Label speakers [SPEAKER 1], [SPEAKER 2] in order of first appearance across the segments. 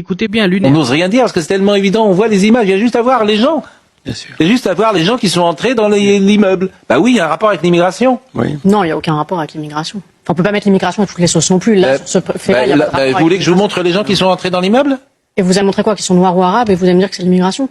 [SPEAKER 1] Écoutez bien,
[SPEAKER 2] On
[SPEAKER 1] Lunaire.
[SPEAKER 2] n'ose rien dire parce que c'est tellement évident, on voit les images, il y a juste à voir les gens.
[SPEAKER 3] Bien sûr.
[SPEAKER 2] Il y a juste à voir les gens qui sont entrés dans l'immeuble. Bah oui, il y a un rapport avec l'immigration.
[SPEAKER 3] Oui.
[SPEAKER 4] Non, il n'y a aucun rapport avec l'immigration. Enfin, on peut pas mettre l'immigration à toutes les sauces non plus. Là, sur ce fait-là, il y a pas de rapport
[SPEAKER 2] vous
[SPEAKER 4] avec
[SPEAKER 2] voulez que je vous
[SPEAKER 4] l'immigration.
[SPEAKER 2] montre les gens qui sont entrés dans l'immeuble?
[SPEAKER 4] Et vous allez montrer quoi? Qu'ils sont noirs ou arabes et vous allez me dire que c'est l'immigration?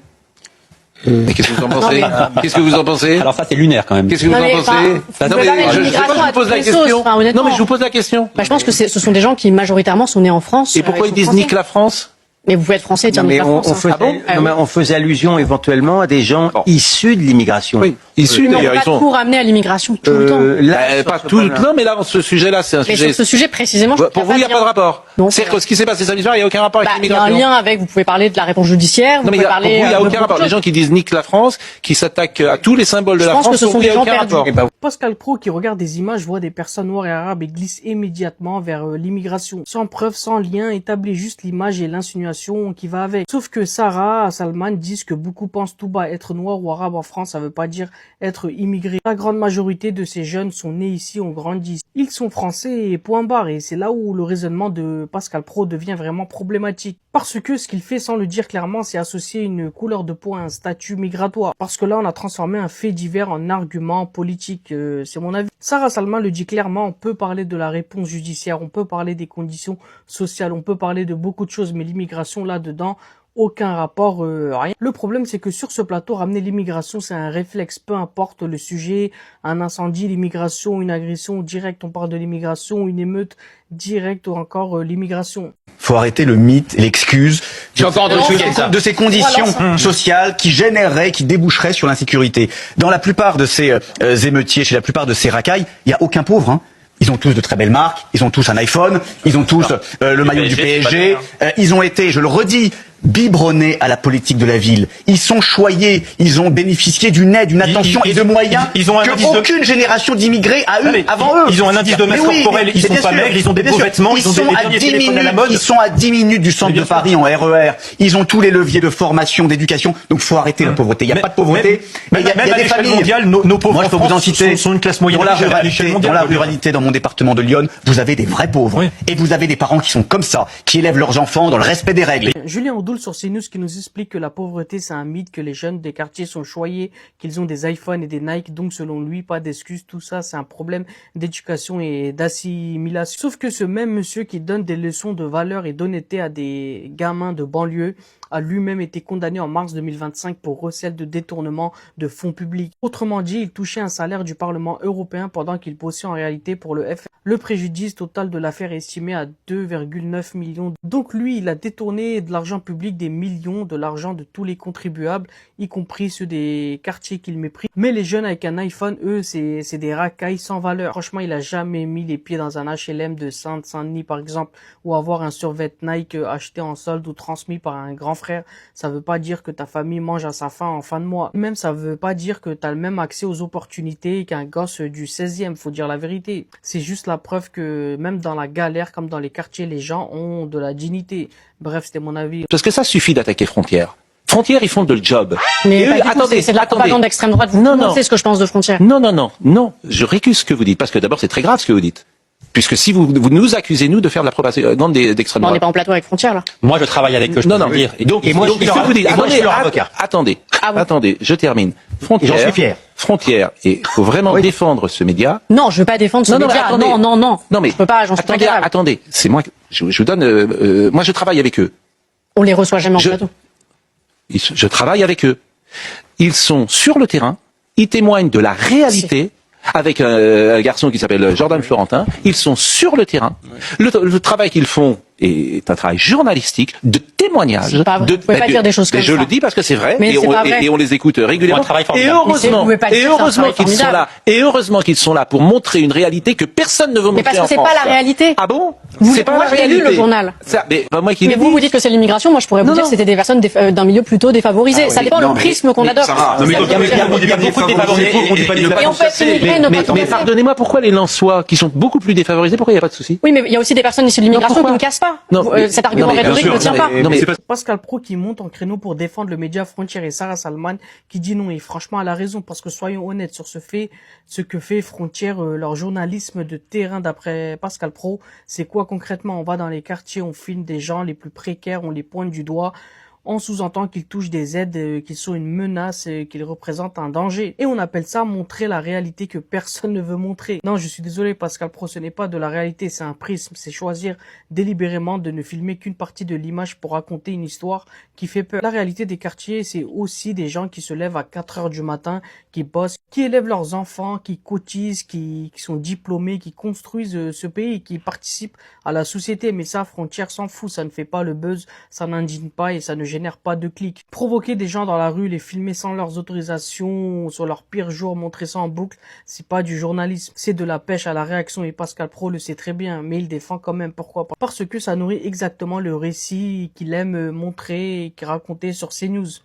[SPEAKER 2] Mais qu'est-ce que vous en pensez? Qu'est-ce que vous en pensez?
[SPEAKER 5] Alors ça, c'est lunaire quand même.
[SPEAKER 2] Qu'est-ce que vous
[SPEAKER 4] Non,
[SPEAKER 2] en
[SPEAKER 4] mais,
[SPEAKER 2] pensez?
[SPEAKER 4] enfin, vous
[SPEAKER 2] Non,
[SPEAKER 4] pouvez
[SPEAKER 2] mais
[SPEAKER 4] pas mettre
[SPEAKER 2] je
[SPEAKER 4] l'immigration
[SPEAKER 2] vous
[SPEAKER 4] à
[SPEAKER 2] pose
[SPEAKER 4] toutes
[SPEAKER 2] la
[SPEAKER 4] les sauces,
[SPEAKER 2] question.
[SPEAKER 4] enfin, honnêtement.
[SPEAKER 2] Non, mais je vous pose la question.
[SPEAKER 4] Bah, je pense que ce sont des gens qui majoritairement sont nés en France.
[SPEAKER 2] Et pourquoi
[SPEAKER 4] ils
[SPEAKER 2] ils
[SPEAKER 4] sont
[SPEAKER 2] disent
[SPEAKER 4] français.
[SPEAKER 2] nique la France?
[SPEAKER 4] Mais vous pouvez être français et dire
[SPEAKER 6] Non,
[SPEAKER 4] nique
[SPEAKER 6] mais
[SPEAKER 4] la France.
[SPEAKER 6] on faisait,
[SPEAKER 2] Ah bon
[SPEAKER 6] non, mais on faisait allusion éventuellement à des gens issus de l'immigration.
[SPEAKER 2] Oui, issus
[SPEAKER 4] Mais on
[SPEAKER 2] d'ailleurs,
[SPEAKER 4] peut
[SPEAKER 2] ils
[SPEAKER 4] pas
[SPEAKER 2] sont.
[SPEAKER 4] tout ramener à l'immigration tout le temps.
[SPEAKER 6] Là,
[SPEAKER 2] Pas
[SPEAKER 6] sur ce
[SPEAKER 2] tout.
[SPEAKER 6] point-là.
[SPEAKER 2] Non, mais là, ce sujet-là, c'est un
[SPEAKER 4] Mais
[SPEAKER 2] sujet.
[SPEAKER 4] sur ce sujet précisément, je
[SPEAKER 2] Pour vous, il n'y a pas de rapport.
[SPEAKER 4] Non,
[SPEAKER 2] C'est-à-dire que ce qui s'est passé samedi soir, il n'y a aucun rapport avec
[SPEAKER 4] Il y a un
[SPEAKER 2] l'immigration.
[SPEAKER 4] lien avec, vous pouvez parler de la réponse judiciaire, vous
[SPEAKER 2] Non, mais
[SPEAKER 4] pouvez
[SPEAKER 2] pour vous,
[SPEAKER 4] parler.
[SPEAKER 2] il n'y a
[SPEAKER 4] de
[SPEAKER 2] aucun
[SPEAKER 4] beaucoup
[SPEAKER 2] rapport.
[SPEAKER 4] de
[SPEAKER 2] Les
[SPEAKER 4] choses.
[SPEAKER 2] gens qui disent nique la France, qui s'attaquent à tous les symboles de
[SPEAKER 4] Je
[SPEAKER 2] la
[SPEAKER 4] pense que
[SPEAKER 2] France,
[SPEAKER 4] ce sont
[SPEAKER 2] pour vous, il n'y
[SPEAKER 4] des
[SPEAKER 2] a
[SPEAKER 4] gens
[SPEAKER 2] aucun
[SPEAKER 4] perdus.
[SPEAKER 2] rapport.
[SPEAKER 6] Eh ben,
[SPEAKER 1] Pascal Pro qui regarde des images voit des personnes noires et arabes et glisse immédiatement vers l'immigration. Sans preuve, sans lien, établit juste l'image et l'insinuation qui va avec. Sauf que Sarah Salman disent que beaucoup pensent tout bas être noir ou arabe en France, ça veut pas dire être immigré. La grande majorité de ces jeunes sont nés ici, ont grandi ici. Ils sont français et point barre. Et c'est là où le raisonnement de Pascal Pro devient vraiment problématique. Parce que ce qu'il fait sans le dire clairement, c'est associer une couleur de peau à un statut migratoire. Parce que là, on a transformé un fait divers en argument politique. C'est mon avis. Sarah Salman le dit clairement, on peut parler de la réponse judiciaire, on peut parler des conditions sociales, on peut parler de beaucoup de choses, mais l'immigration là-dedans, aucun rapport, rien. Le problème, c'est que sur ce plateau, ramener l'immigration, c'est un réflexe, peu importe le sujet, un incendie, l'immigration, une agression directe, on parle de l'immigration, une émeute directe ou encore l'immigration.
[SPEAKER 7] Faut arrêter le mythe et l'excuse
[SPEAKER 5] J'ai encore entendu ce week-end, ça.
[SPEAKER 7] de ces conditions sociales qui généreraient, qui déboucheraient sur l'insécurité. Dans la plupart de ces émeutiers, chez la plupart de ces racailles, il n'y a aucun pauvre, hein. Ils ont tous de très belles marques, ils ont tous un iPhone, ils ont tous le maillot du PSG, ils ont été, je le redis, biberonnés à la politique de la ville. Ils sont choyés, ils ont bénéficié d'une aide, d'une attention et de moyens
[SPEAKER 5] ils ont un
[SPEAKER 7] que
[SPEAKER 5] indice de-
[SPEAKER 7] aucune génération d'immigrés a eu avant eux.
[SPEAKER 5] Ils ont un indice de masse
[SPEAKER 7] Mais oui,
[SPEAKER 5] corporelle, ils
[SPEAKER 7] mais
[SPEAKER 5] sont
[SPEAKER 7] bien
[SPEAKER 5] pas
[SPEAKER 7] sûr,
[SPEAKER 5] maigres, ils ont des
[SPEAKER 7] bien
[SPEAKER 5] beaux
[SPEAKER 7] sûr.
[SPEAKER 5] vêtements, ils ont des
[SPEAKER 7] sont à
[SPEAKER 5] derniers
[SPEAKER 7] 10
[SPEAKER 5] téléphones à la
[SPEAKER 7] minutes,
[SPEAKER 5] mode.
[SPEAKER 7] ils sont à 10 minutes du centre
[SPEAKER 5] Mais bien
[SPEAKER 7] de
[SPEAKER 5] sûr.
[SPEAKER 7] Paris en RER. Ils ont tous les leviers de formation, d'éducation. Donc faut arrêter la pauvreté. Il n'y a pas de pauvreté. Mais il y a
[SPEAKER 5] même
[SPEAKER 7] des
[SPEAKER 5] à l'échelle
[SPEAKER 7] familles.
[SPEAKER 5] mondiale, nos pauvres
[SPEAKER 7] Moi, je
[SPEAKER 5] en
[SPEAKER 7] peux vous en
[SPEAKER 5] France
[SPEAKER 7] citer.
[SPEAKER 5] sont une classe moyenne
[SPEAKER 7] Dans la
[SPEAKER 5] riche à l'échelle
[SPEAKER 7] ruralité,
[SPEAKER 5] mondiale.
[SPEAKER 7] dans la ruralité, dans mon département de Lyon, vous avez des vrais pauvres.
[SPEAKER 5] Oui.
[SPEAKER 7] Et vous avez des parents qui sont comme ça, qui élèvent leurs enfants dans le respect des règles.
[SPEAKER 1] Julien Audoul sur CNews qui nous explique que la pauvreté c'est un mythe, que les jeunes des quartiers sont choyés, qu'ils ont des iPhones et des Nike, donc selon lui pas d'excuses, tout ça c'est un problème d'éducation et d'assimilation. Sauf que ce même monsieur qui donne des leçons de valeur et d'honnêteté à des gamins de banlieue a lui-même été condamné en mars 2025 pour recel de détournement de fonds publics. Autrement dit, il touchait un salaire du Parlement européen pendant qu'il bossait en réalité pour le FN. Le préjudice total de l'affaire est estimé à 2,9 millions. Donc lui, il a détourné de l'argent public des millions, de l'argent de tous les contribuables, y compris ceux des quartiers qu'il méprise. Mais les jeunes avec un iPhone, eux, c'est des racailles sans valeur. Franchement, il a jamais mis les pieds dans un HLM de Saint-Denis, par exemple, ou avoir un survêt Nike acheté en solde ou transmis par un grand frère. Ça veut pas dire que ta famille mange à sa faim en fin de mois. Même ça veut pas dire que t'as le même accès aux opportunités qu'un gosse du 16e, faut dire la vérité. C'est juste la preuve que même dans la galère, comme dans les quartiers, les gens ont de la dignité. Bref, c'était mon avis.
[SPEAKER 2] Parce que ça suffit d'attaquer Frontières. Frontières, ils font de le job.
[SPEAKER 4] Mais
[SPEAKER 2] Et eux,
[SPEAKER 4] pas du tout,
[SPEAKER 2] attendez,
[SPEAKER 4] c'est de la
[SPEAKER 2] attendez.
[SPEAKER 4] propagande d'extrême droite. Vous
[SPEAKER 2] Non,
[SPEAKER 4] connaissez
[SPEAKER 2] non.
[SPEAKER 4] ce que je pense de Frontières.
[SPEAKER 2] Non, je récuse ce que vous dites, parce que d'abord, c'est très grave ce que vous dites. Puisque si vous nous accusez, nous, de faire de la propagande d'extrême
[SPEAKER 4] On n'est
[SPEAKER 2] droite.
[SPEAKER 4] pas en plateau avec Frontières, là.
[SPEAKER 5] Moi, je travaille avec eux, je
[SPEAKER 2] Non,
[SPEAKER 5] peux
[SPEAKER 2] non.
[SPEAKER 5] vous dire.
[SPEAKER 2] Et donc,
[SPEAKER 5] moi, je suis
[SPEAKER 2] ce que vous dites,
[SPEAKER 5] et moi, je suis leur
[SPEAKER 2] attendez,
[SPEAKER 5] avocat.
[SPEAKER 2] attendez,
[SPEAKER 4] Ah bon.
[SPEAKER 2] attendez, je termine. Frontières,
[SPEAKER 7] Et j'en suis fier.
[SPEAKER 2] Frontières, et il faut vraiment défendre ce média.
[SPEAKER 4] Non, je veux pas défendre ce
[SPEAKER 2] Non, mais
[SPEAKER 4] média.
[SPEAKER 2] attendez.
[SPEAKER 4] Non.
[SPEAKER 2] Non, mais
[SPEAKER 4] Je peux pas, j'en suis pas
[SPEAKER 2] attendez,
[SPEAKER 4] capable.
[SPEAKER 2] attendez, c'est moi, je vous donne, moi je travaille avec eux.
[SPEAKER 4] On les reçoit jamais en
[SPEAKER 2] Je-
[SPEAKER 4] plateau.
[SPEAKER 2] Je travaille avec eux. Ils sont sur le terrain, ils témoignent de la réalité. Avec un garçon qui s'appelle Jordan Florentin, ils sont sur le terrain. Le travail qu'ils font est un travail journalistique, de témoignage.
[SPEAKER 4] C'est pas vrai. Vous pouvez pas dire des choses
[SPEAKER 2] mais
[SPEAKER 4] comme
[SPEAKER 2] je
[SPEAKER 4] ça.
[SPEAKER 2] le dis parce que c'est vrai,
[SPEAKER 4] Mais c'est pas vrai.
[SPEAKER 2] et on les écoute régulièrement.
[SPEAKER 5] Un travail
[SPEAKER 2] Et
[SPEAKER 5] formidable.
[SPEAKER 4] Mais vous
[SPEAKER 2] heureusement,
[SPEAKER 4] pouvez pas dire que c'est un travail
[SPEAKER 2] qu'ils sont
[SPEAKER 4] formidable.
[SPEAKER 2] là. Et heureusement qu'ils sont là pour montrer une réalité que personne ne veut montrer
[SPEAKER 4] parce que
[SPEAKER 2] en
[SPEAKER 4] c'est
[SPEAKER 2] France.
[SPEAKER 4] pas la réalité.
[SPEAKER 2] Ah bon?
[SPEAKER 4] Vous-
[SPEAKER 2] C'est pas
[SPEAKER 4] moi,
[SPEAKER 2] la
[SPEAKER 4] je l'ai lu,
[SPEAKER 2] réalité.
[SPEAKER 4] le journal.
[SPEAKER 2] Ça, mais pas moi qui
[SPEAKER 4] Mais
[SPEAKER 2] l'ai
[SPEAKER 4] vous,
[SPEAKER 2] dit.
[SPEAKER 4] vous dites que c'est l'immigration. Moi, je pourrais vous
[SPEAKER 2] Non,
[SPEAKER 4] dire
[SPEAKER 2] non.
[SPEAKER 4] que c'était des personnes dans milieux plutôt défavorisés. Ça dépend le prisme qu'on adopte.
[SPEAKER 5] Non, mais il y a beaucoup de défavorisés pour qu'on dit pas les
[SPEAKER 4] Et on peut être immigré et ne pas
[SPEAKER 2] Mais
[SPEAKER 4] commencer.
[SPEAKER 2] pardonnez-moi, pourquoi les Lensois, qui sont beaucoup plus défavorisés, pourquoi il n'y a pas de souci?
[SPEAKER 4] Oui, mais il y a aussi des personnes issues de l'immigration qui
[SPEAKER 2] pourquoi
[SPEAKER 4] ne cassent pas.
[SPEAKER 2] Non,
[SPEAKER 4] Vous-
[SPEAKER 2] mais-
[SPEAKER 4] cet argument
[SPEAKER 2] non, mais bien
[SPEAKER 4] rhétorique
[SPEAKER 2] sûr,
[SPEAKER 4] ne tient
[SPEAKER 2] non,
[SPEAKER 4] pas.
[SPEAKER 2] mais- non, mais-
[SPEAKER 1] Pascal Pro qui monte en créneau pour défendre le média Frontières et Sarah Salman qui dit non, et franchement elle a raison, parce que soyons honnêtes sur ce que fait Frontières, leur journalisme de terrain d'après Pascal Pro, c'est quoi concrètement? On va dans les quartiers, on filme des gens les plus précaires, on les pointe du doigt. On sous-entend qu'ils touchent des aides, qu'ils sont une menace, qu'ils représentent un danger. Et on appelle ça montrer la réalité que personne ne veut montrer. Non, je suis désolé Pascal Praud, ce n'est pas de la réalité, c'est un prisme. C'est choisir délibérément de ne filmer qu'une partie de l'image pour raconter une histoire qui fait peur. La réalité des quartiers, c'est aussi des gens qui se lèvent à 4 heures du matin, qui bossent, qui élèvent leurs enfants, qui cotisent, qui sont diplômés, qui construisent ce pays, qui participent à la société. Mais ça, Frontières s'en fout, ça ne fait pas le buzz, ça n'indigne pas et ça ne génère pas de clics. Provoquer des gens dans la rue, les filmer sans leurs autorisations, sur leur pire jour, montrer ça en boucle, c'est pas du journalisme, c'est de la pêche à la réaction et Pascal Praud le sait très bien, mais il défend quand même. Pourquoi? Parce que ça nourrit exactement le récit qu'il aime montrer et qu'il racontait sur CNews.